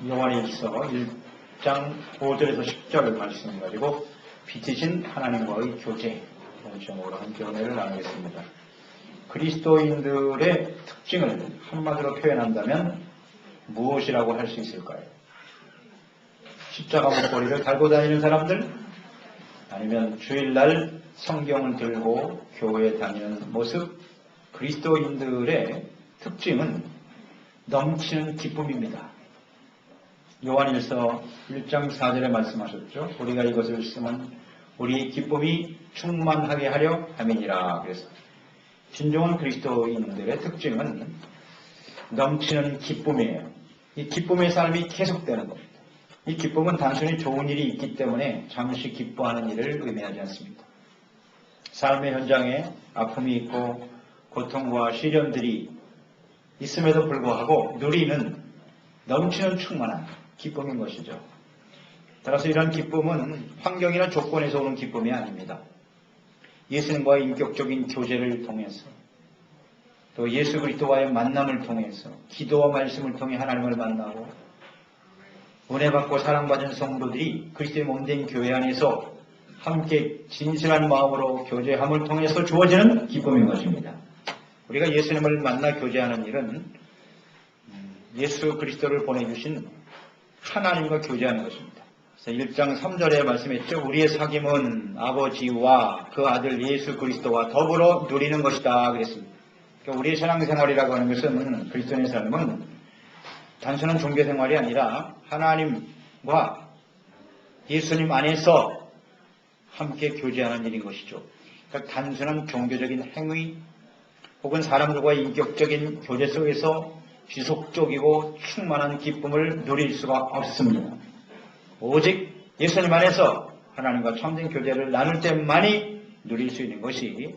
요한일서 1장 5절에서 10절 말씀 가지고 빛이신 하나님과의 교제 이런 제목으로 함께 은혜를 나누겠습니다. 그리스도인들의 특징을 한마디로 표현한다면 무엇이라고 할 수 있을까요? 십자가 목걸이를 달고 다니는 사람들? 아니면 주일날 성경을 들고 교회에 다니는 모습? 그리스도인들의 특징은 넘치는 기쁨입니다. 요한일서 1장 4절에 말씀하셨죠. 우리가 이것을 쓰면 우리의 기쁨이 충만하게 하려 함이니라. 그래서 진정한 그리스도인들의 특징은 넘치는 기쁨이에요. 이 기쁨의 삶이 계속되는 겁니다. 이 기쁨은 단순히 좋은 일이 있기 때문에 잠시 기뻐하는 일을 의미하지 않습니다. 삶의 현장에 아픔이 있고 고통과 시련들이 있음에도 불구하고 누리는 넘치는 충만한 기쁨인 것이죠. 따라서 이런 기쁨은 환경이나 조건에서 오는 기쁨이 아닙니다. 예수님과의 인격적인 교제를 통해서 또 예수 그리스도와의 만남을 통해서 기도와 말씀을 통해 하나님을 만나고 은혜 받고 사랑받은 성도들이 그리스도의 몸된 교회 안에서 함께 진실한 마음으로 교제함을 통해서 주어지는 기쁨인 것입니다. 우리가 예수님을 만나 교제하는 일은 예수 그리스도를 보내주신 하나님과 교제하는 것입니다. 그래서 1장 3절에 말씀했죠. 우리의 사귐은 아버지와 그 아들 예수 그리스도와 더불어 누리는 것이다 그랬습니다. 그러니까 우리의 신앙생활이라고 하는 것은 그리스도인의 삶은 단순한 종교생활이 아니라 하나님과 예수님 안에서 함께 교제하는 일인 것이죠. 그러니까 단순한 종교적인 행위 혹은 사람들과의 인격적인 교제 속에서 지속적이고 충만한 기쁨을 누릴 수가 없습니다. 오직 예수님 안에서 하나님과 참된 교제를 나눌 때만이 누릴 수 있는 것이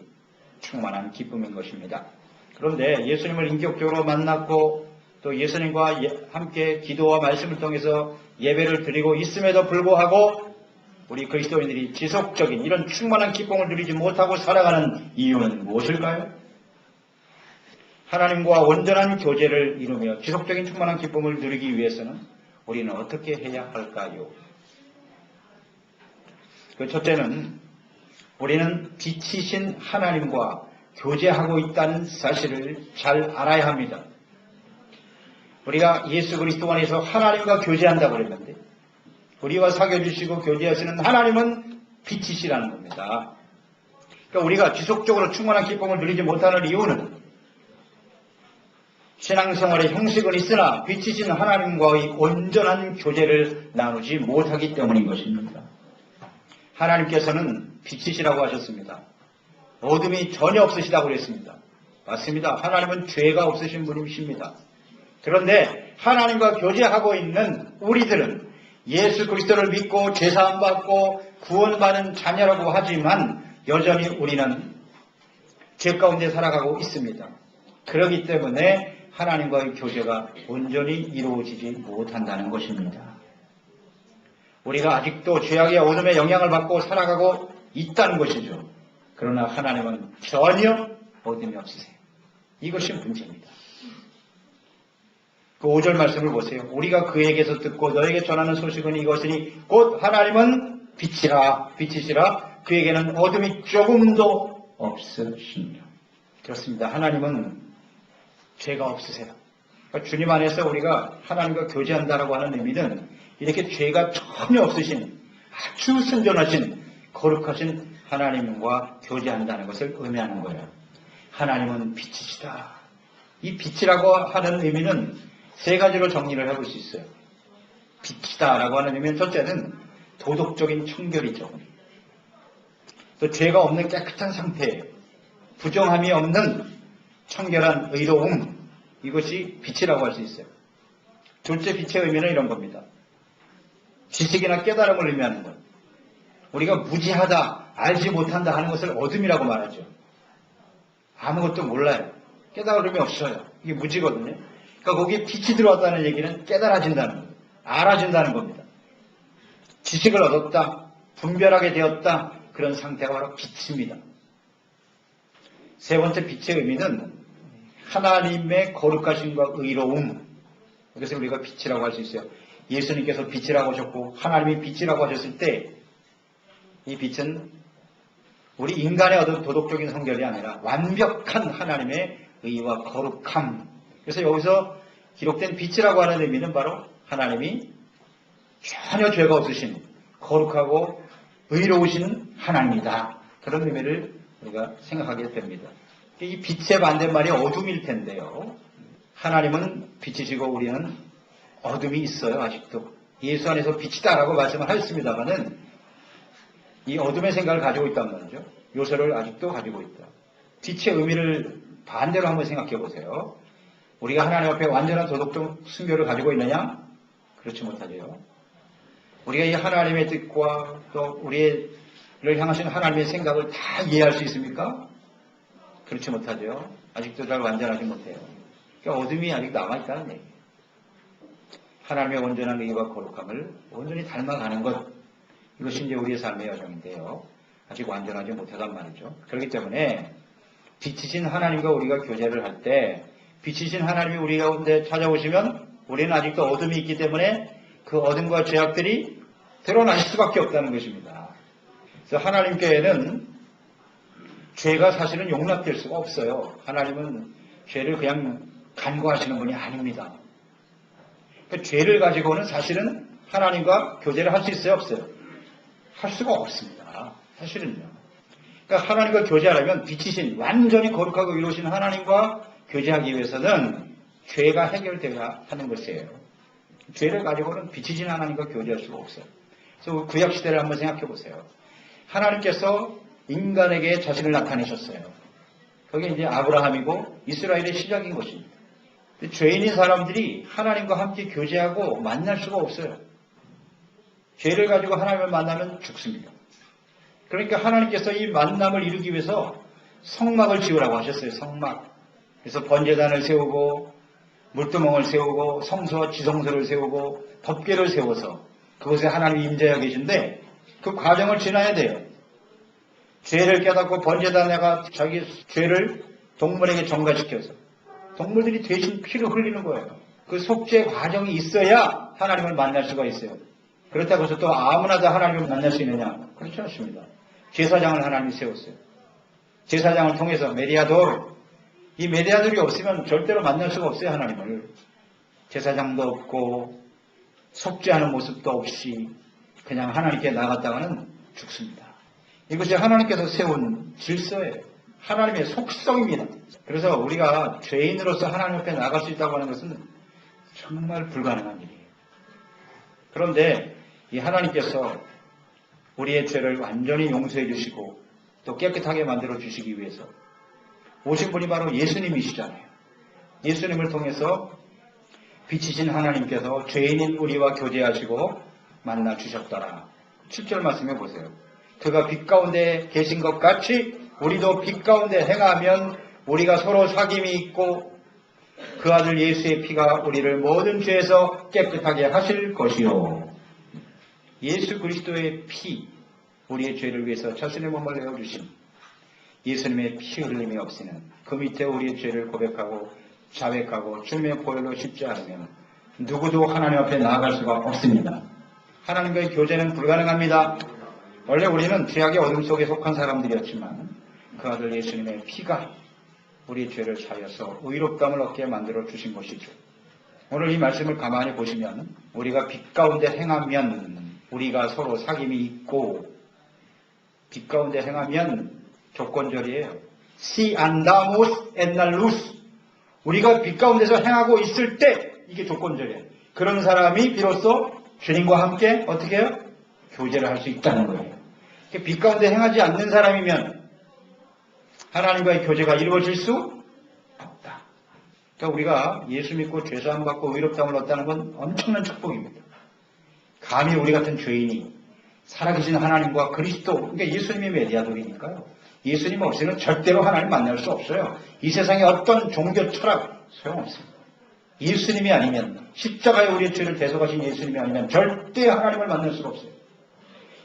충만한 기쁨인 것입니다. 그런데 예수님을 인격적으로 만났고 또 예수님과 함께 기도와 말씀을 통해서 예배를 드리고 있음에도 불구하고 우리 그리스도인들이 지속적인 이런 충만한 기쁨을 누리지 못하고 살아가는 이유는 무엇일까요? 하나님과 온전한 교제를 이루며 지속적인 충만한 기쁨을 누리기 위해서는 우리는 어떻게 해야 할까요? 그 첫째는 우리는 빛이신 하나님과 교제하고 있다는 사실을 잘 알아야 합니다. 우리가 예수 그리스도 안에서 하나님과 교제한다고 그랬는데 우리와 사귀어주시고 교제하시는 하나님은 빛이시라는 겁니다. 그러니까 우리가 지속적으로 충만한 기쁨을 누리지 못하는 이유는 신앙생활의 형식은 있으나 빛이신 하나님과의 온전한 교제를 나누지 못하기 때문인 것입니다. 하나님께서는 빛이시라고 하셨습니다. 어둠이 전혀 없으시다고 그랬습니다. 맞습니다. 하나님은 죄가 없으신 분이십니다. 그런데 하나님과 교제하고 있는 우리들은 예수 그리스도를 믿고 죄사함 받고 구원받은 자녀라고 하지만 여전히 우리는 죄 가운데 살아가고 있습니다. 그렇기 때문에 하나님과의 교제가 온전히 이루어지지 못한다는 것입니다. 우리가 아직도 죄악의 어둠의 영향을 받고 살아가고 있다는 것이죠. 그러나 하나님은 전혀 어둠이 없으세요. 이것이 문제입니다. 그 5절 말씀을 보세요. 우리가 그에게서 듣고 너에게 전하는 소식은 이것이니 곧 하나님은 빛이시라 그에게는 어둠이 조금도 없으시니라. 그렇습니다. 하나님은 죄가 없으세요. 그러니까 주님 안에서 우리가 하나님과 교제한다라고 하는 의미는 이렇게 죄가 전혀 없으신 아주 순전하신 거룩하신 하나님과 교제한다는 것을 의미하는 거예요. 하나님은 빛이시다. 이 빛이라고 하는 의미는 세 가지로 정리를 해볼 수 있어요. 빛이다라고 하는 의미는 첫째는 도덕적인 청결이죠. 또 죄가 없는 깨끗한 상태예요. 부정함이 없는 청결한 의로움, 이것이 빛이라고 할 수 있어요. 둘째 빛의 의미는 이런 겁니다. 지식이나 깨달음을 의미하는 것. 우리가 무지하다, 알지 못한다 하는 것을 어둠이라고 말하죠. 아무것도 몰라요. 깨달음이 없어요. 이게 무지거든요. 그러니까 거기에 빛이 들어왔다는 얘기는 깨달아진다는 겁니다. 알아진다는 겁니다. 지식을 얻었다, 분별하게 되었다, 그런 상태가 바로 빛입니다. 세 번째 빛의 의미는 하나님의 거룩하심과 의로움, 이것을 우리가 빛이라고 할 수 있어요. 예수님께서 빛이라고 하셨고 하나님이 빛이라고 하셨을 때 이 빛은 우리 인간의 어떤 도덕적인 성결이 아니라 완벽한 하나님의 의와 거룩함. 그래서 여기서 기록된 빛이라고 하는 의미는 바로 하나님이 전혀 죄가 없으신 거룩하고 의로우신 하나님이다. 그런 의미를 우리가 생각하게 됩니다. 이 빛의 반대말이 어둠일 텐데요. 하나님은 빛이시고 우리는 어둠이 있어요. 아직도. 예수 안에서 빛이다라고 말씀을 하였습니다만은 이 어둠의 생각을 가지고 있단 말이죠. 요소를 아직도 가지고 있다. 빛의 의미를 반대로 한번 생각해 보세요. 우리가 하나님 앞에 완전한 도덕적 순결을 가지고 있느냐? 그렇지 못하죠. 우리가 이 하나님의 뜻과 또 우리를 향하신 하나님의 생각을 다 이해할 수 있습니까? 그렇지 못하죠. 아직도 잘 완전하지 못해요. 그러니까 어둠이 아직 남아있다는 얘기예요. 하나님의 온전한 의와 거룩함을 온전히 닮아가는 것, 이것이 이제 우리의 삶의 여정인데요. 아직 완전하지 못하단 말이죠. 그렇기 때문에 빛이신 하나님과 우리가 교제를 할 때 빛이신 하나님이 우리 가운데 찾아오시면 우리는 아직도 어둠이 있기 때문에 그 어둠과 죄악들이 드러날 수밖에 없다는 것입니다. 그래서 하나님께는 죄가 사실은 용납될 수가 없어요. 하나님은 죄를 그냥 간과하시는 분이 아닙니다. 그러니까 죄를 가지고는 사실은 하나님과 교제를 할 수 있어요, 없어요? 할 수가 없습니다. 사실은요. 그러니까 하나님과 교제하려면 빛이신 완전히 거룩하고 이루신 하나님과 교제하기 위해서는 죄가 해결되어야 하는 것이에요. 죄를 가지고는 빛이신 하나님과 교제할 수가 없어요. 그래서 구약 시대를 한번 생각해 보세요. 하나님께서 인간에게 자신을 나타내셨어요. 그게 이제 아브라함이고 이스라엘의 시작인 것입니다. 죄인인 사람들이 하나님과 함께 교제하고 만날 수가 없어요. 죄를 가지고 하나님을 만나면 죽습니다. 그러니까 하나님께서 이 만남을 이루기 위해서 성막을 지으라고 하셨어요. 성막. 그래서 번제단을 세우고 물두멍을 세우고 성소와 지성소를 세우고 법궤를 세워서 그곳에 하나님이 임재하고 계신데 그 과정을 지나야 돼요. 죄를 깨닫고 번제단에가 자기 죄를 동물에게 전가시켜서 동물들이 대신 피를 흘리는 거예요. 그 속죄 과정이 있어야 하나님을 만날 수가 있어요. 그렇다고 해서 또 아무나 다 하나님을 만날 수 있느냐? 그렇지 않습니다. 제사장을 하나님이 세웠어요. 제사장을 통해서 메리아돌, 이 메리아돌이 없으면 절대로 만날 수가 없어요, 하나님을. 제사장도 없고 속죄하는 모습도 없이 그냥 하나님께 나갔다가는 죽습니다. 이것이 하나님께서 세운 질서예요. 하나님의 속성입니다. 그래서 우리가 죄인으로서 하나님 앞에 나갈 수 있다고 하는 것은 정말 불가능한 일이에요. 그런데 이 하나님께서 우리의 죄를 완전히 용서해 주시고 또 깨끗하게 만들어 주시기 위해서 오신 분이 바로 예수님이시잖아요. 예수님을 통해서 빛이신 하나님께서 죄인인 우리와 교제하시고 만나 주셨더라. 7절 말씀해 보세요. 그가 빛 가운데 계신 것 같이 우리도 빛 가운데 행하면 우리가 서로 사귐이 있고 그 아들 예수의 피가 우리를 모든 죄에서 깨끗하게 하실 것이요. 예수 그리스도의 피, 우리의 죄를 위해서 자신의 몸을 내어주신 예수님의 피 흘림이 없이는 그 밑에 우리의 죄를 고백하고 자백하고 주님의 보혈로 씻지 않으면 누구도 하나님 앞에 나아갈 수가 없습니다. 하나님과의 교제는 불가능합니다. 원래 우리는 죄악의 어둠 속에 속한 사람들이었지만 그 아들 예수님의 피가 우리의 죄를 사여서 의롭다함을 얻게 만들어 주신 것이죠. 오늘 이 말씀을 가만히 보시면 우리가 빛 가운데 행하면 우리가 서로 사귐이 있고 빛 가운데 행하면 조건절이에요. Si andamos en la luz. 우리가 빛 가운데서 행하고 있을 때 이게 조건절이에요. 그런 사람이 비로소 주님과 함께 어떻게 해요? 교제를 할 수 있다는 거예요. 빛 가운데 행하지 않는 사람이면 하나님과의 교제가 이루어질 수 없다. 그러니까 우리가 예수 믿고 죄사함 받고 의롭다함을 얻다는 건 엄청난 축복입니다. 감히 우리 같은 죄인이 살아계신 하나님과 그리스도, 그러니까 예수님이 메디아돌이니까요. 예수님 없이는 절대로 하나님 만날 수 없어요. 이 세상에 어떤 종교 철학 소용없습니다. 예수님이 아니면, 십자가에 우리의 죄를 대속하신 예수님이 아니면 절대 하나님을 만날 수가 없어요.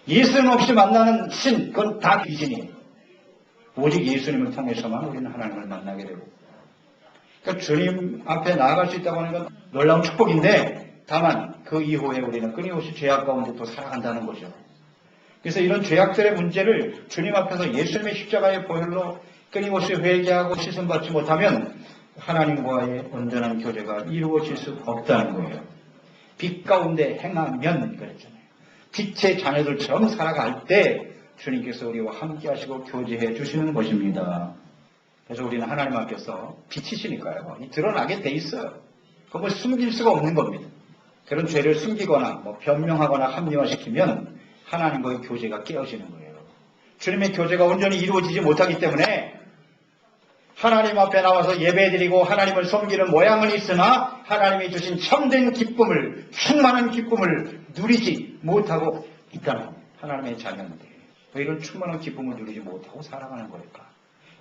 예수님 없이 만나는 신, 그건 다 귀신이에요. 오직 예수님을 통해서만 우리는 하나님을 만나게 되고. 그러니까 주님 앞에 나아갈 수 있다고 하는 건 놀라운 축복인데 다만 그 이후에 우리는 끊임없이 죄악 가운데 또 살아간다는 거죠. 그래서 이런 죄악들의 문제를 주님 앞에서 예수님의 십자가의 보혈로 끊임없이 회개하고 씻음받지 못하면 하나님과의 온전한 교제가 이루어질 수 없다는 거예요. 빛 가운데 행하면 그랬잖아요. 빛의 자녀들처럼 살아갈 때 주님께서 우리와 함께 하시고 교제해 주시는 것입니다. 그래서 우리는 하나님 앞에서 빛이시니까요. 드러나게 돼 있어요. 그걸 숨길 수가 없는 겁니다. 그런 죄를 숨기거나 변명하거나 합리화시키면 하나님과의 교제가 깨어지는 거예요. 주님의 교제가 온전히 이루어지지 못하기 때문에 하나님 앞에 나와서 예배드리고 하나님을 섬기는 모양은 있으나 하나님이 주신 참된 기쁨을, 충만한 기쁨을 누리지 못하고 있다는 하나님의 자녀인데 왜 이런 충만한 기쁨을 누리지 못하고 살아가는 걸까?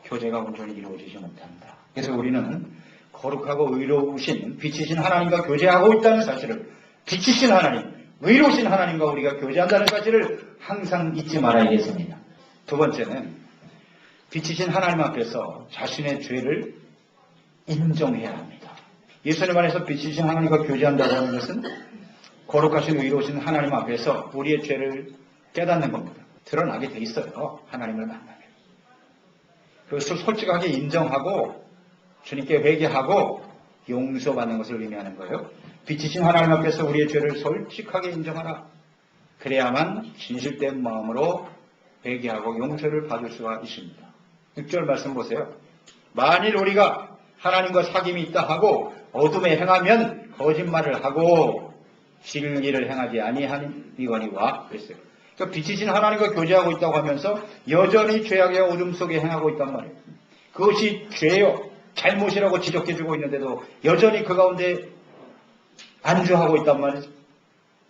교제가 온전히 이루어지지 못한다. 그래서 우리는 거룩하고 의로우신 빛이신 하나님과 교제하고 있다는 사실을, 빛이신 하나님, 의로우신 하나님과 우리가 교제한다는 사실을 항상 잊지 말아야겠습니다. 두 번째는 빛이신 하나님 앞에서 자신의 죄를 인정해야 합니다. 예수님 안에서 빛이신 하나님과 교제한다고 하는 것은 거룩하신 의로우신 하나님 앞에서 우리의 죄를 깨닫는 겁니다. 드러나게 돼 있어요. 하나님을 만나면. 그것을 솔직하게 인정하고 주님께 회개하고 용서받는 것을 의미하는 거예요. 빛이신 하나님 앞에서 우리의 죄를 솔직하게 인정하라. 그래야만 진실된 마음으로 회개하고 용서를 받을 수가 있습니다. 6절 말씀 보세요. 만일 우리가 하나님과 사귐이 있다 하고 어둠에 행하면 거짓말을 하고 진리를 행하지 아니하니거니와 그랬어요. 그러니까 빛이신 하나님과 교제하고 있다고 하면서 여전히 죄악의 어둠 속에 행하고 있단 말이에요. 그것이 죄요, 잘못이라고 지적해주고 있는데도 여전히 그 가운데 안주하고 있단 말이죠.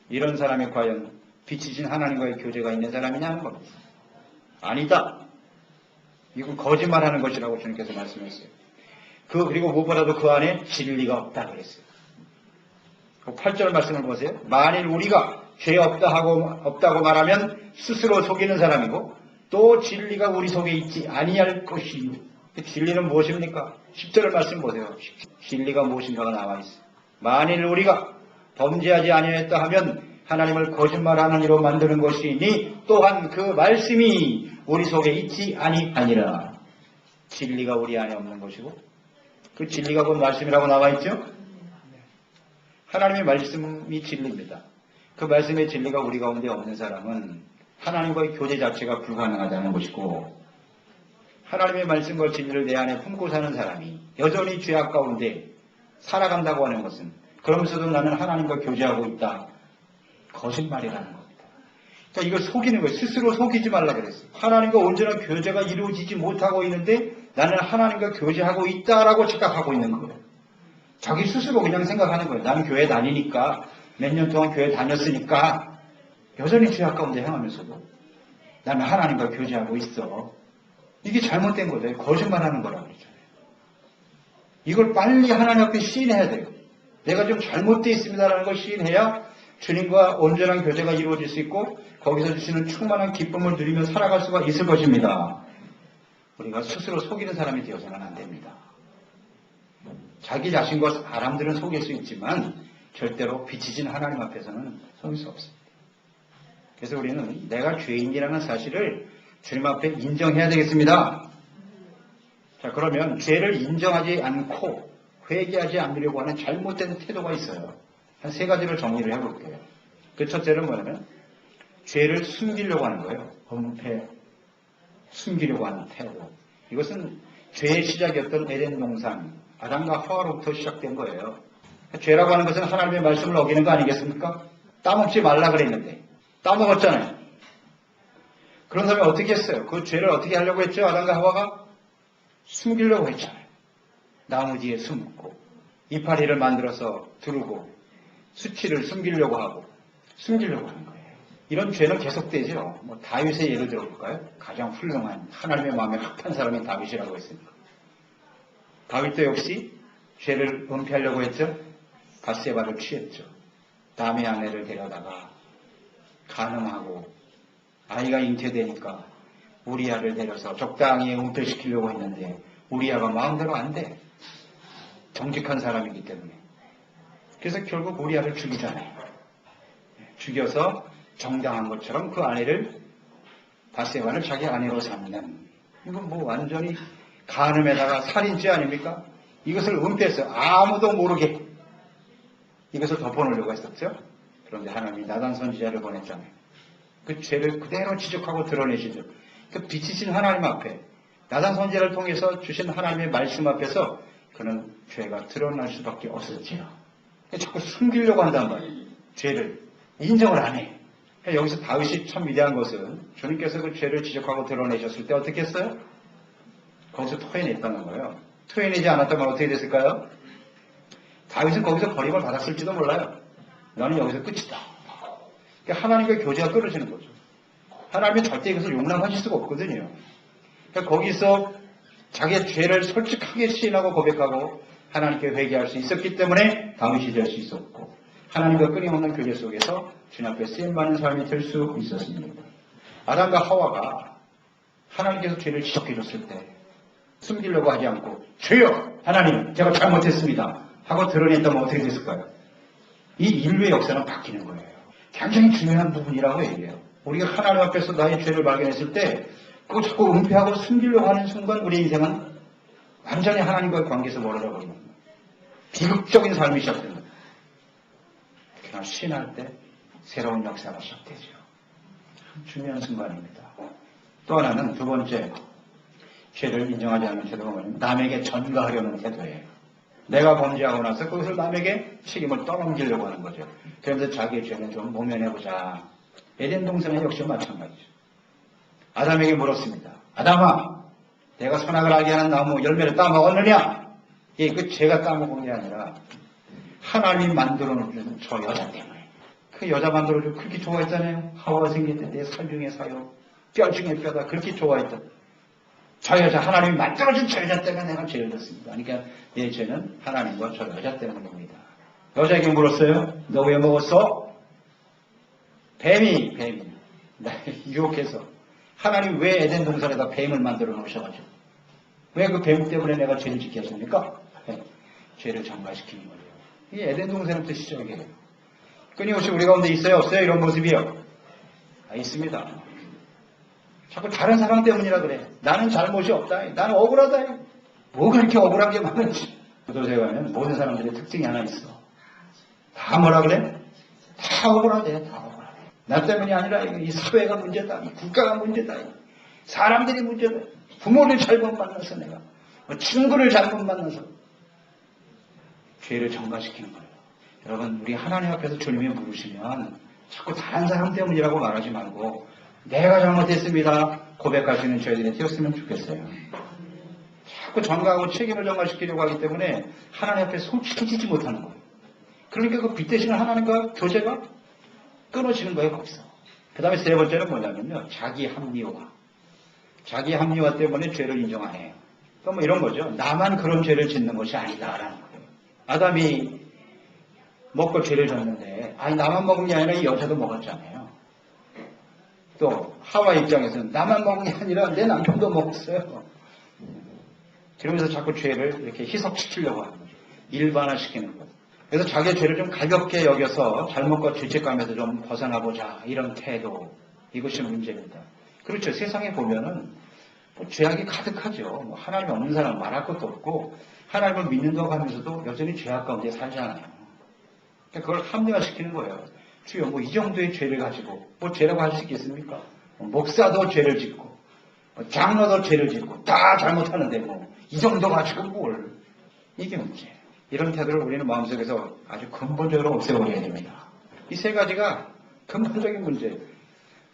이런 사람이 과연 빛이신 하나님과의 교제가 있는 사람이냐 하는 겁니다. 아니다. 이건 거짓말하는 것이라고 주님께서 말씀했어요. 그리고 무엇보다도 그 안에 진리가 없다 그랬어요. 8절 말씀을 보세요. 만일 우리가 죄 없다고 말하면 스스로 속이는 사람이고 또 진리가 우리 속에 있지 아니할 것이. 진리는 무엇입니까? 10절을 말씀 보세요. 진리가 무엇인가가 나와 있어요. 만일 우리가 범죄하지 아니했다 하면 하나님을 거짓말하는 이로 만드는 것이니 또한 그 말씀이 우리 속에 있지 아니하니라. 진리가 우리 안에 없는 것이고 그 진리가 곧 말씀이라고 나와 있죠. 하나님의 말씀이 진리입니다. 그 말씀의 진리가 우리 가운데 없는 사람은 하나님과의 교제 자체가 불가능하다는 것이고 하나님의 말씀과 진리를 내 안에 품고 사는 사람이 여전히 죄악 가운데 살아간다고 하는 것은 그러면서도 나는 하나님과 교제하고 있다. 거짓말이라는 겁니다. 그러니까 이걸 속이는 거예요. 스스로 속이지 말라 그랬어요. 하나님과 온전한 교제가 이루어지지 못하고 있는데 나는 하나님과 교제하고 있다라고 착각하고 있는 거예요. 자기 스스로 그냥 생각하는 거예요. 나는 교회 다니니까 몇 년 동안 교회 다녔으니까 여전히 죄악 가운데 행하면서도 나는 하나님과 교제하고 있어. 이게 잘못된 거예요. 거짓말하는 거라고 그러잖아요. 이걸 빨리 하나님 앞에 시인해야 돼요. 내가 좀 잘못되어 있습니다라는 걸 시인해야 주님과 온전한 교제가 이루어질 수 있고 거기서 주시는 충만한 기쁨을 누리며 살아갈 수가 있을 것입니다. 우리가 스스로 속이는 사람이 되어서는 안 됩니다. 자기 자신과 사람들은 속일 수 있지만 절대로 빛이신 하나님 앞에서는 속일 수 없습니다. 그래서 우리는 내가 죄인이라는 사실을 주님 앞에 인정해야 되겠습니다. 자, 그러면 죄를 인정하지 않고 회개하지 않으려고 하는 잘못된 태도가 있어요. 한 세 가지를 정리를 해볼게요. 그 첫째는 뭐냐면 죄를 숨기려고 하는 거예요. 범패, 숨기려고 하는 태도. 이것은 죄의 시작이었던 에덴 동산, 아담과 하와로부터 시작된 거예요. 죄라고 하는 것은 하나님의 말씀을 어기는 거 아니겠습니까? 따먹지 말라 그랬는데 따먹었잖아요. 그런 사람이 어떻게 했어요? 그 죄를 어떻게 하려고 했죠? 아담과 하와가 숨기려고 했잖아요. 나무 뒤에 숨고 이파리를 만들어서 두르고 수치를 숨기려고 하고 숨기려고 하는 거예요. 이런 죄는 계속되죠. 다윗의 예를 들어볼까요? 가장 훌륭한 하나님의 마음에 합한 사람이 다윗이라고 했습니다. 다윗도 역시 죄를 은폐하려고 했죠. 밧세바를 취했죠. 남의 아내를 데려다가 간음하고 아이가 잉태되니까 우리아를 데려서 적당히 은폐시키려고 했는데 우리아가 마음대로 안 돼. 정직한 사람이기 때문에. 그래서 결국 우리 아를 죽이잖아요. 죽여서 정당한 것처럼 그 아내를 바세바를 자기 아내로 삼는, 이건 뭐 완전히 간음에다가 살인죄 아닙니까? 이것을 은폐해서 아무도 모르게 이것을 덮어놓으려고 했었죠. 그런데 하나님이 나단 선지자를 보냈잖아요. 그 죄를 그대로 지적하고 드러내시죠. 그 빛이신 하나님 앞에 나단 선지자를 통해서 주신 하나님의 말씀 앞에서 그는 죄가 드러날 수밖에 없었지요. 자꾸 숨기려고 한단 말이에요. 죄를 인정을 안 해. 여기서 다윗이 참 위대한 것은 주님께서 그 죄를 지적하고 드러내셨을 때 어떻게 했어요? 거기서 토해냈다는 거예요. 토해내지 않았다면 어떻게 됐을까요? 다윗은 거기서 버림을 받았을지도 몰라요. 나는 여기서 끝이다. 그러니까 하나님과 교제가 끊어지는 거죠. 하나님은 절대 이것을 용납하실 수가 없거든요. 그러니까 거기서 자기의 죄를 솔직하게 시인하고 고백하고 하나님께 회개할 수 있었기 때문에 다윗이 될 수 있었고, 하나님과 끊임없는 교제 속에서 주님 앞에 쓰임받는 삶이 될 수 있었습니다. 아담과 하와가 하나님께서 죄를 지적해 줬을 때 숨기려고 하지 않고 죄요! 하나님 제가 잘못했습니다 하고 드러냈다면 어떻게 됐을까요? 이 인류의 역사는 바뀌는 거예요. 굉장히 중요한 부분이라고 얘기해요. 우리가 하나님 앞에서 나의 죄를 발견했을 때 그거 자꾸 은폐하고 숨기려고 하는 순간 우리 인생은 완전히 하나님과의 관계에서 멀어져 버리는 거예요. 비극적인 삶이 시작되는 거예요. 그러나 신할 때 새로운 역사가 시작되죠. 참 중요한 순간입니다. 또 하나는 두 번째, 죄를 인정하지 않는 태도가 뭐냐면 남에게 전가하려는 태도예요. 내가 범죄하고 나서 그것을 남에게 책임을 떠넘기려고 하는 거죠. 그러면서 자기의 죄는 좀 모면해보자. 에덴 동산은 역시 마찬가지죠. 아담에게 물었습니다. 아담아, 내가 선악을 알게 하는 나무 열매를 따먹었느냐? 예, 그 죄가 따먹은 게 아니라 하나님이 만들어놓은 저 여자 때문에. 그 여자 만들어주고 그렇게 좋아했잖아요. 하와가 생길 때 내 살 중에 사요, 뼈 중에 뼈다, 그렇게 좋아했던 저 여자, 하나님이 만들어준 저 여자 때문에 내가 죄를 졌습니다. 그러니까 내 죄는 하나님과 저 여자 때문입니다. 여자에게 물었어요. 너 왜 먹었어? 뱀이 나를 유혹해서. 하나님 왜 에덴 동산에다 뱀을 만들어 놓으셔가지고 왜 그 뱀 때문에 내가 죄를 짓게 하십니까? 네, 죄를 전가시키는 거예요. 이 에덴 동산부터 시작이에요. 끊임없이 우리 가운데 있어요 없어요? 이런 모습이요? 있습니다. 자꾸 다른 사람 때문이라 그래. 나는 잘못이 없다. 나는 억울하다. 뭐가 이렇게 억울한 게 많은지. 도도새 가면 모든 사람들의 특징이 하나 있어. 다 뭐라 그래? 다 억울하대. 다 억울하대. 나 때문이 아니라 이 사회가 문제다. 이 국가가 문제다. 사람들이 문제다. 부모를 잘못 만나서 내가. 친구를 잘못 만나서. 죄를 전가시키는 거예요. 여러분, 우리 하나님 앞에서 주님이 부르시면 자꾸 다른 사람 때문이라고 말하지 말고 내가 잘못했습니다 고백하시는 저희들이 되었으면 좋겠어요. 자꾸 전가하고 책임을 전가시키려고 하기 때문에 하나님 앞에 솔직해지지 못하는 거예요. 그러니까 그 빛 대신 하나님과 교제가 끊어지는 거예요. 거기서. 그 다음에 세 번째는 뭐냐면요, 자기 합리화. 자기 합리화 때문에 죄를 인정 안 해요. 그러니까 뭐 이런 거죠. 나만 그런 죄를 짓는 것이 아니다라는 거예요. 아담이 먹고 죄를 졌는데 나만 먹은 게 아니라 이 여자도 먹었잖아요. 또 하와 입장에서는 나만 먹은 게 아니라 내 남편도 먹었어요. 그러면서 자꾸 죄를 이렇게 희석시키려고 하는 거죠. 일반화시키는 거죠. 그래서 자기의 죄를 좀 가볍게 여겨서 잘못과 죄책감에서 좀 벗어나보자, 이런 태도, 이것이 문제입니다. 그렇죠. 세상에 보면은 죄악이 가득하죠. 하나님 없는 사람 말할 것도 없고 하나님을 믿는다고 하면서도 여전히 죄악 가운데 살잖아요. 그걸 합리화시키는 거예요. 주여, 이 정도의 죄를 가지고 죄라고 할 수 있겠습니까? 목사도 죄를 짓고 장로도 죄를 짓고 다 잘못하는데 이 정도 가지고 뭘. 이게 문제예요. 이런 태도를 우리는 마음속에서 아주 근본적으로 없애버려야 됩니다. 이 세 가지가 근본적인 문제예요.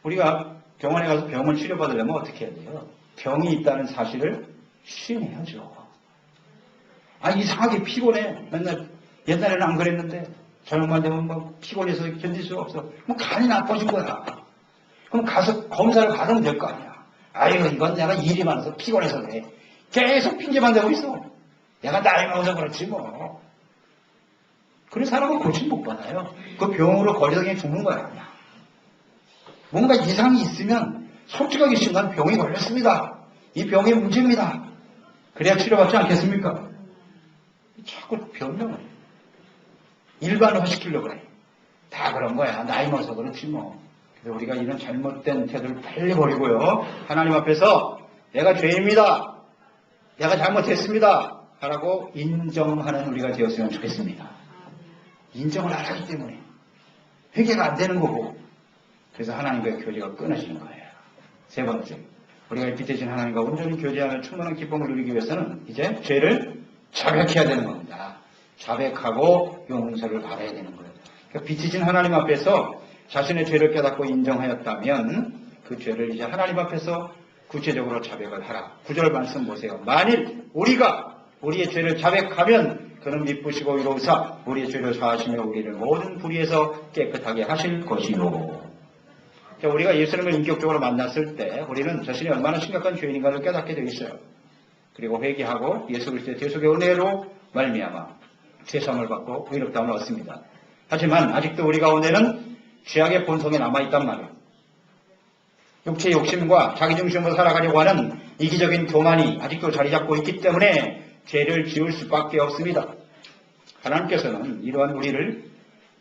우리가 병원에 가서 병을 치료받으려면 어떻게 해야 돼요? 병이 있다는 사실을 시인해야죠. 이상하게 피곤해. 맨날 옛날에는 안 그랬는데 저녁만 되면 피곤해서 견딜 수가 없어. 간이 나빠진 거야. 그럼 가서 검사를 받으면 될 거 아니야. 이건 내가 일이 많아서 피곤해서 그래. 계속 핑계만 대고 있어. 내가 나이 먹어서 그렇지 뭐. 그런 사람은 고침 못 받아요. 그 병으로 걸려서 죽는 거야. 그냥. 뭔가 이상이 있으면 솔직하게 신간 병이 걸렸습니다. 이 병이 문제입니다. 그래야 치료받지 않겠습니까? 자꾸 변명을. 일반화시키려고 그래. 다 그런 거야. 나이 먹어서 그렇지 뭐. 그래서 우리가 이런 잘못된 태도를 빨리 버리고요. 하나님 앞에서 내가 죄인입니다. 내가 잘못했습니다. 하라고 인정하는 우리가 되었으면 좋겠습니다. 인정을 안 하기 때문에 회개가 안 되는 거고, 그래서 하나님과의 교제가 끊어지는 거예요. 세 번째, 우리가 빛대신 하나님과 온전히 교제하며 충만한 기쁨을 누리기 위해서는 이제 죄를 자백해야 되는 겁니다. 자백하고 용서를 받아야 되는 거예요. 그러니까 빛이신 하나님 앞에서 자신의 죄를 깨닫고 인정하였다면 그 죄를 이제 하나님 앞에서 구체적으로 자백을 하라. 9절 말씀 보세요. 만일 우리가 우리의 죄를 자백하면 그는 미쁘시고 위로우사 우리의 죄를 사하시며 우리를 모든 불의에서 깨끗하게 하실 것이요. 그러니까 우리가 예수님을 인격적으로 만났을 때 우리는 자신이 얼마나 심각한 죄인인가를 깨닫게 되어 있어요. 그리고 회개하고 예수 그리스도의 대속의 은혜로 말미암아 죄사함을 받고 의롭다함을 얻습니다. 하지만 아직도 우리 가운데는 죄악의 본성이 남아있단 말이에요. 육체의 욕심과 자기중심으로 살아가려고 하는 이기적인 교만이 아직도 자리 잡고 있기 때문에 죄를 지을 수밖에 없습니다. 하나님께서는 이러한 우리를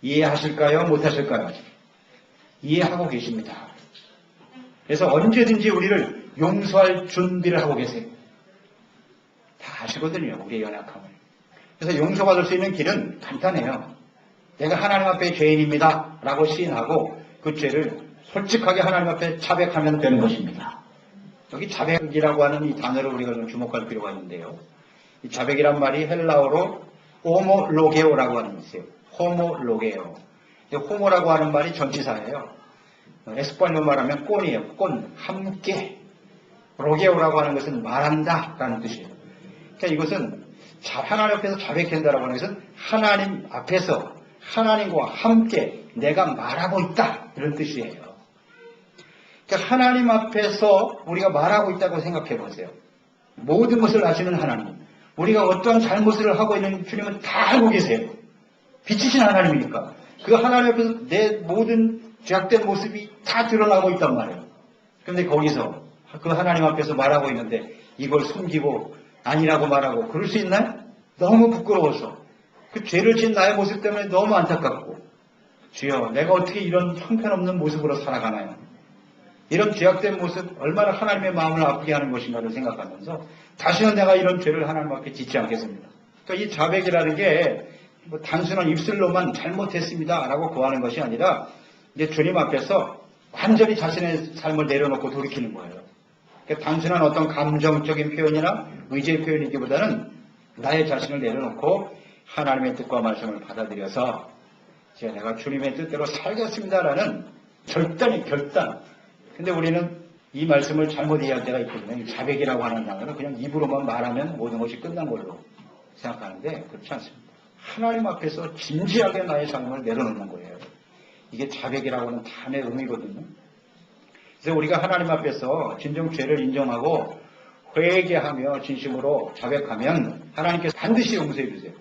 이해하실까요? 못하실까요? 이해하고 계십니다. 그래서 언제든지 우리를 용서할 준비를 하고 계세요. 다 아시거든요, 우리의 연약함을. 그래서 용서받을 수 있는 길은 간단해요. 내가 하나님 앞에 죄인입니다 라고 시인하고 그 죄를 솔직하게 하나님 앞에 자백하면 되는 것입니다. 여기 자백이라고 하는 이 단어를 우리가 좀 주목할 필요가 있는데요. 이 자백이란 말이 헬라어로 호모로게오라고 하는 것이에요. 호모로게오. 호모라고 하는 말이 전치사예요. 에스파뇰 말하면 꼰이에요. 꼰, 함께. 로게오라고 하는 것은 말한다 라는 뜻이에요. 그러니까 이것은 하나님 앞에서 자백한다라고 하는 것은 하나님 앞에서 하나님과 함께 내가 말하고 있다 이런 뜻이에요. 그러니까 하나님 앞에서 우리가 말하고 있다고 생각해 보세요. 모든 것을 아시는 하나님, 우리가 어떠한 잘못을 하고 있는 주님은 다 알고 계세요. 빛이신 하나님이니까 그 하나님 앞에서 내 모든 죄악된 모습이 다 드러나고 있단 말이에요. 그런데 거기서 그 하나님 앞에서 말하고 있는데 이걸 숨기고 아니라고 말하고 그럴 수 있나요? 너무 부끄러워서 그 죄를 지은 나의 모습 때문에 너무 안타깝고, 주여 내가 어떻게 이런 형편없는 모습으로 살아가나요? 이런 죄악된 모습 얼마나 하나님의 마음을 아프게 하는 것인가를 생각하면서 다시는 내가 이런 죄를 하나님 앞에 짓지 않겠습니다. 그러니까 이 자백이라는 게 뭐 단순한 입술로만 잘못했습니다 라고 고하는 것이 아니라 이제 주님 앞에서 완전히 자신의 삶을 내려놓고 돌이키는 거예요. 그러니까 단순한 어떤 감정적인 표현이나 의지의 표현이기보다는 나의 자신을 내려놓고 하나님의 뜻과 말씀을 받아들여서 내가 주님의 뜻대로 살겠습니다라는 결단. 근데 우리는 이 말씀을 잘못 이해할 때가 있거든요. 자백이라고 하는 단어는 그냥 입으로만 말하면 모든 것이 끝난 걸로 생각하는데 그렇지 않습니다. 하나님 앞에서 진지하게 나의 삶을 내려놓는 거예요. 이게 자백이라고 하는 단의 의미거든요. 그래서 우리가 하나님 앞에서 진정 죄를 인정하고 회개하며 진심으로 자백하면 하나님께서 반드시 용서해 주세요.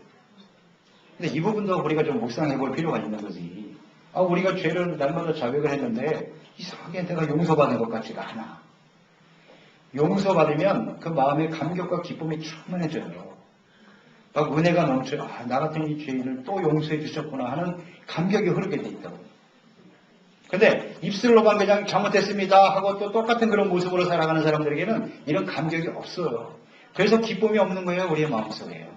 근데 이 부분도 우리가 좀 묵상해 볼 필요가 있는 거지. 우리가 죄를 날마다 자백을 했는데 이상하게 내가 용서받는 것 같지가 않아. 용서받으면 그 마음의 감격과 기쁨이 충만해져요. 막 은혜가 넘쳐요. 나 같은 이 죄인을 또 용서해 주셨구나 하는 감격이 흐르게 돼 있다고. 근데 입술로만 그냥 잘못했습니다 하고 또 똑같은 그런 모습으로 살아가는 사람들에게는 이런 감격이 없어요. 그래서 기쁨이 없는 거예요. 우리의 마음속에요.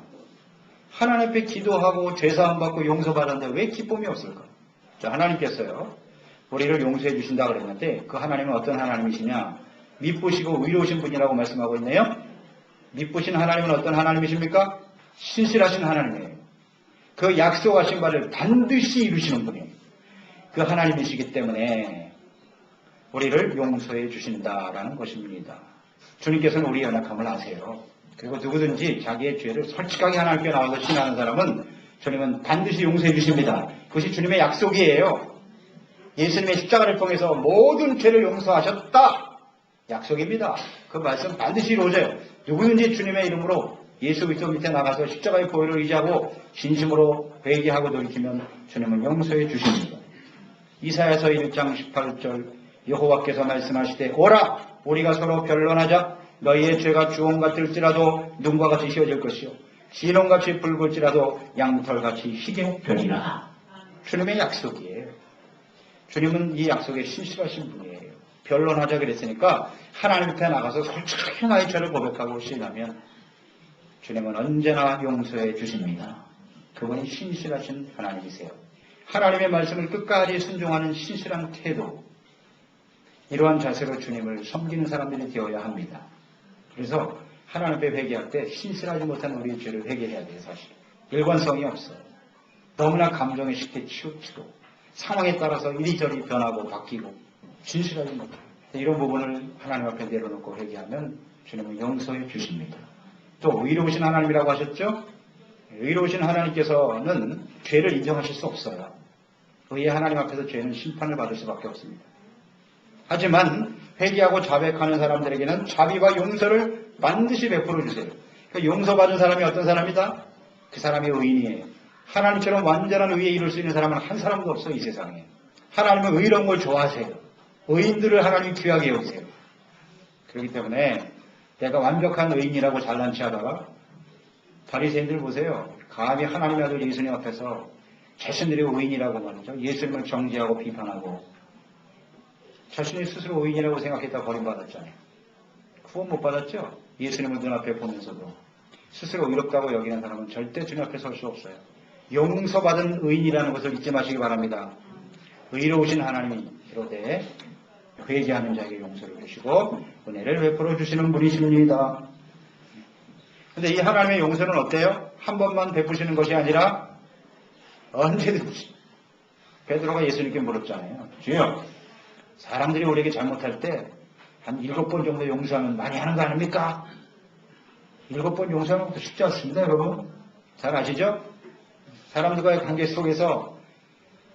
하나님 앞에 기도하고 죄사함 받고 용서받았는데 왜 기쁨이 없을까? 자, 하나님께서요 우리를 용서해 주신다 그랬는데 그 하나님은 어떤 하나님이시냐? 미쁘시고 위로우신 분이라고 말씀하고 있네요. 미쁘신 하나님은 어떤 하나님이십니까? 신실하신 하나님이에요. 그 약속하신 바를 반드시 이루시는 분이에요. 그 하나님이시기 때문에 우리를 용서해 주신다라는 것입니다. 주님께서는 우리의 연약함을 아세요. 그리고 누구든지 자기의 죄를 솔직하게 하나님께 나와서 신하는 사람은 주님은 반드시 용서해 주십니다. 그것이 주님의 약속이에요. 예수님의 십자가를 통해서 모든 죄를 용서하셨다. 약속입니다. 그 말씀 반드시 이루어져요. 누구든지 주님의 이름으로 예수 그리스도 밑에 나가서 십자가의 보혈을 의지하고 진심으로 회개하고 돌이키면 주님은 용서해 주십니다. 이사야서 1장 18절 여호와께서 말씀하시되 오라 우리가 서로 변론하자. 너희의 죄가 주홍 같을지라도 눈과 같이 휘어질 것이요 시론같이 붉을지라도 양털같이 희게 변이라. 주님의 약속이에요. 주님은 이 약속에 신실하신 분이에요. 변론하자 그랬으니까 하나님 앞에 나가서 솔직하게 나의 죄를 고백하고 신하면 주님은 언제나 용서해 주십니다. 그분이 신실하신 하나님이세요. 하나님의 말씀을 끝까지 순종하는 신실한 태도, 이러한 자세로 주님을 섬기는 사람들이 되어야 합니다. 그래서 하나님 앞에 회개할 때 신실하지 못한 우리의 죄를 회개해야 돼요. 사실 일관성이 없어요. 너무나 감정에 쉽게 치우치고 상황에 따라서 이리저리 변하고 바뀌고 진실하지 못해요. 이런 부분을 하나님 앞에 내려놓고 회개하면 주님은 용서해 주십니다. 또 의로우신 하나님이라고 하셨죠? 의로우신 하나님께서는 죄를 인정하실 수 없어요. 의의 하나님 앞에서 죄는 심판을 받을 수밖에 없습니다. 하지만 회개하고 자백하는 사람들에게는 자비와 용서를 반드시 베풀어 주세요. 그러니까 용서받은 사람이 어떤 사람이다? 그 사람이 의인이에요. 하나님처럼 완전한 의에 이룰 수 있는 사람은 한 사람도 없어요. 이 세상에. 하나님은 의로운 걸 좋아하세요. 의인들을 하나님이 귀하게 여기세요. 그렇기 때문에 내가 완벽한 의인이라고 잘난 체하다가 바리새인들 보세요. 감히 하나님의 아들 예수님 앞에서 자신들이 의인이라고 말이죠. 예수님을 정죄하고 비판하고 자신이 스스로 의인이라고 생각했다 버림받았잖아요. 구원 못 받았죠. 예수님을 눈앞에 보면서도 스스로 의롭다고 여기는 사람은 절대 주님 앞에 설 수 없어요. 용서받은 의인이라는 것을 잊지 마시기 바랍니다. 의로우신 하나님이 이로되 회개하는 자에게 용서를 주시고 은혜를 베풀어 주시는 분이십니다. 그런데 이 하나님의 용서는 어때요? 한 번만 베푸시는 것이 아니라 언제든지. 베드로가 예수님께 물었잖아요. 주여, 사람들이 우리에게 잘못할 때 한 7번 정도 용서하면 많이 하는 거 아닙니까? 7번 용서하는 것도 쉽지 않습니다, 여러분. 잘 아시죠? 사람들과의 관계 속에서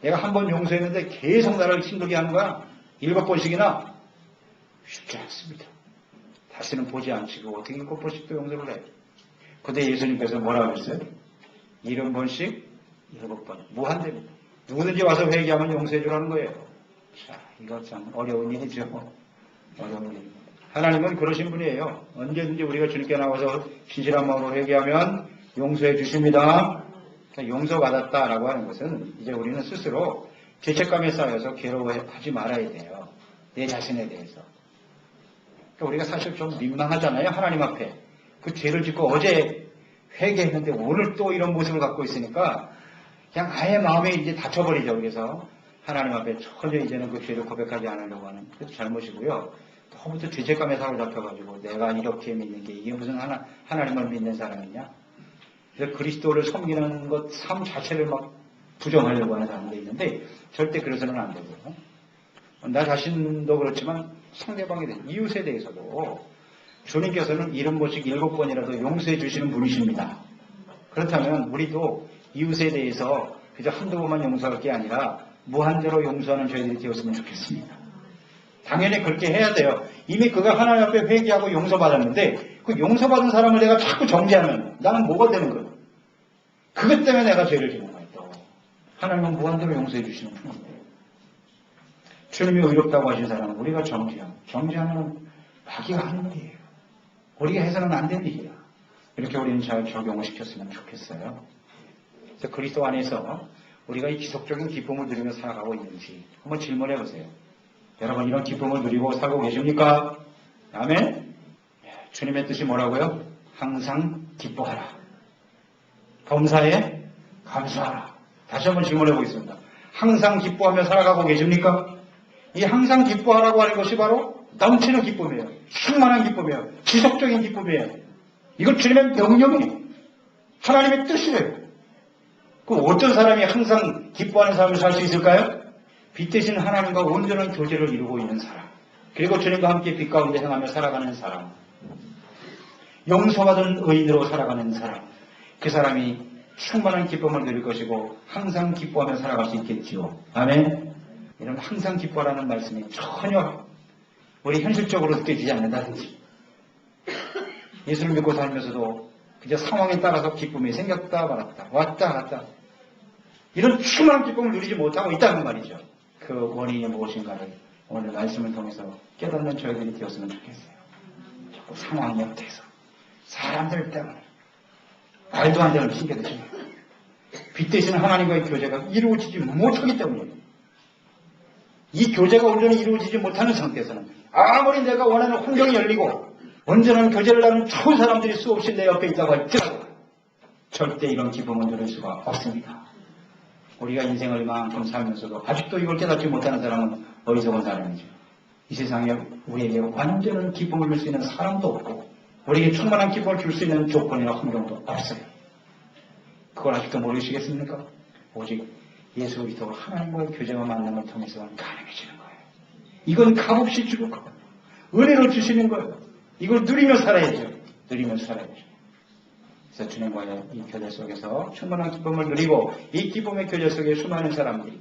내가 한 번 용서했는데 계속 나를 힘들게 하는 거야. 7번씩이나 쉽지 않습니다. 다시는 보지 않지고 어떻게 7번씩도 용서를 해. 근데 예수님께서 뭐라고 했어요? 70번씩 7번. 무한대입니다. 누구든지 와서 회개하면 용서해 주라는 거예요. 자, 이거 참 어려운 일이죠. 어려운 일입니다. 하나님은 그러신 분이에요. 언제든지 우리가 주님께 나와서 진실한 마음으로 회개하면 용서해 주십니다. 용서받았다라고 하는 것은 이제 우리는 스스로 죄책감에 쌓여서 괴로워하지 말아야 돼요. 내 자신에 대해서. 그러니까 우리가 사실 좀 민망하잖아요. 하나님 앞에. 그 죄를 짓고 어제 회개했는데 오늘 또 이런 모습을 갖고 있으니까 그냥 아예 마음에 이제 닫혀버리죠. 그래서 하나님 앞에 전혀 이제는 그 죄를 고백하지 않으려고 하는 그것도 잘못이고요. 너무도 죄책감에 사로잡혀가지고 내가 이렇게 믿는 게 이게 무슨 하나님을 믿는 사람이냐? 그래서 그리스도를 섬기는 것 삶 자체를 막 부정하려고 하는 사람들이 있는데 절대 그래서는 안 되고요. 나 자신도 그렇지만 상대방에 대해 이웃에 대해서도 주님께서는 70번씩 7번이라도 용서해 주시는 분이십니다. 그렇다면 우리도 이웃에 대해서 그저 한두 번만 용서할 게 아니라 무한대로 용서하는 저희들이 되었으면 좋겠습니다. 당연히 그렇게 해야 돼요. 이미 그가 하나님 앞에 회개하고 용서받았는데 그 용서받은 사람을 내가 자꾸 정죄하면 나는 뭐가 되는 거예요? 그것 때문에 내가 죄를 짓는 거예요. 또 하나님은 무한대로 용서해 주시는 분인데 주님이 의롭다고 하신 사람은 우리가 정죄하면 마귀가 하는 일이에요. 우리가 해서는 안 되는 일이야. 이렇게 우리는 잘 적용을 시켰으면 좋겠어요. 그래서 그리스도 안에서 우리가 이 지속적인 기쁨을 누리며 살아가고 있는지 한번 질문해 보세요. 여러분 이런 기쁨을 누리고 살고 계십니까? 아멘? 주님의 뜻이 뭐라고요? 항상 기뻐하라. 범사에 감사하라. 다시 한번 질문해 보겠습니다. 항상 기뻐하며 살아가고 계십니까? 이 항상 기뻐하라고 하는 것이 바로 넘치는 기쁨이에요. 충만한 기쁨이에요. 지속적인 기쁨이에요. 이건 주님의 명령이에요. 하나님의 뜻이에요. 그럼 어떤 사람이 항상 기뻐하는 삶을 살 수 있을까요? 빛 대신 하나님과 온전한 교제를 이루고 있는 사람. 그리고 주님과 함께 빛 가운데 행하며 살아가는 사람. 용서받은 의인으로 살아가는 사람. 그 사람이 충만한 기쁨을 누릴 것이고 항상 기뻐하며 살아갈 수 있겠지요. 아멘. 이런 항상 기뻐하라는 말씀이 전혀 우리 현실적으로 느껴지지 않는다든지 예수를 믿고 살면서도 그저 상황에 따라서 기쁨이 생겼다 말았다 왔다 갔다 이런 충만한 기쁨을 누리지 못하고 있다는 말이죠. 그 원인이 무엇인가를 오늘 말씀을 통해서 깨닫는 저희들이 되었으면 좋겠어요. 자꾸 상황 옆에서 사람들 때문에 말도 안 되는 핑계대지. 빛 대신 하나님과의 교제가 이루어지지 못하기 때문에 이 교제가 온전히 이루어지지 못하는 상태에서는 아무리 내가 원하는 환경이 열리고 온전한 교제를 하는 좋은 사람들이 수없이 내 옆에 있다고 할지라도 절대 이런 기쁨을 누릴 수가 없습니다. 우리가 인생을 이만큼 살면서도 아직도 이걸 깨닫지 못하는 사람은 어리석은 사람이죠. 이 세상에 우리에게 완전한 기쁨을 줄 수 있는 사람도 없고 우리에게 충만한 기쁨을 줄 수 있는 조건이나 환경도 없어요. 그걸 아직도 모르시겠습니까? 오직 예수 그리스도 하나님과의 교제와 만남을 통해서만 가능해지는 거예요. 이건 값없이 주는 거예요. 은혜로 주시는 거예요. 이걸 누리며 살아야죠. 누리며 살아야죠. 그래서 주님과의 이 교제 속에서 충만한 기쁨을 누리고 이 기쁨의 교제 속에 수많은 사람들이